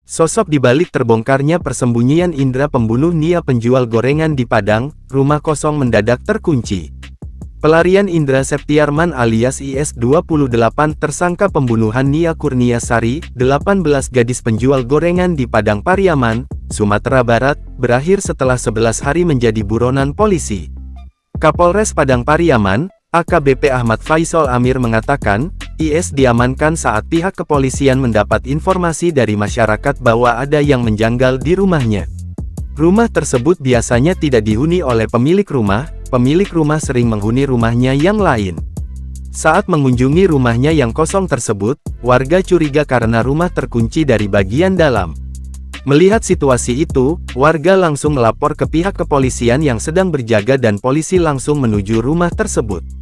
Sosok dibalik terbongkarnya persembunyian Indra pembunuh Nia penjual gorengan di Padang, rumah kosong mendadak terkunci. Pelarian Indra Septiarman alias IS-28 tersangka pembunuhan Nia Kurniasari, 18 gadis penjual gorengan di Padang Pariaman, Sumatera Barat, berakhir setelah 11 hari menjadi buronan polisi. Kapolres Padang Pariaman, AKBP Ahmad Faisal Amir mengatakan, IS diamankan saat pihak kepolisian mendapat informasi dari masyarakat bahwa ada yang menjanggal di rumahnya. Rumah tersebut biasanya tidak dihuni oleh pemilik rumah sering menghuni rumahnya yang lain. Saat mengunjungi rumahnya yang kosong tersebut, warga curiga karena rumah terkunci dari bagian dalam. Melihat situasi itu, warga langsung melapor ke pihak kepolisian yang sedang berjaga dan polisi langsung menuju rumah tersebut.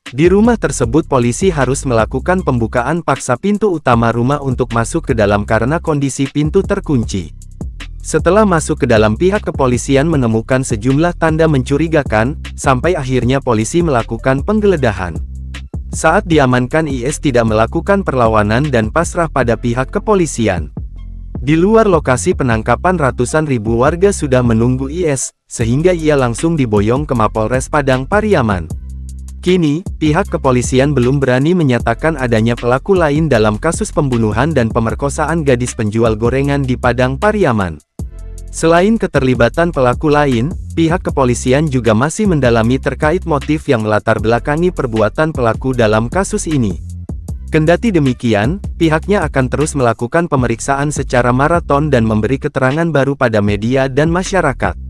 Di rumah tersebut polisi harus melakukan pembukaan paksa pintu utama rumah untuk masuk ke dalam karena kondisi pintu terkunci. Setelah masuk ke dalam, pihak kepolisian menemukan sejumlah tanda mencurigakan, sampai akhirnya polisi melakukan penggeledahan. Saat diamankan, IS tidak melakukan perlawanan dan pasrah pada pihak kepolisian. Di luar lokasi penangkapan, ratusan ribu warga sudah menunggu IS, sehingga ia langsung diboyong ke Mapolres Padang Pariaman. Kini, pihak kepolisian belum berani menyatakan adanya pelaku lain dalam kasus pembunuhan dan pemerkosaan gadis penjual gorengan di Padang Pariaman. Selain keterlibatan pelaku lain, pihak kepolisian juga masih mendalami terkait motif yang melatar belakangi perbuatan pelaku dalam kasus ini. Kendati demikian, pihaknya akan terus melakukan pemeriksaan secara maraton dan memberi keterangan baru pada media dan masyarakat.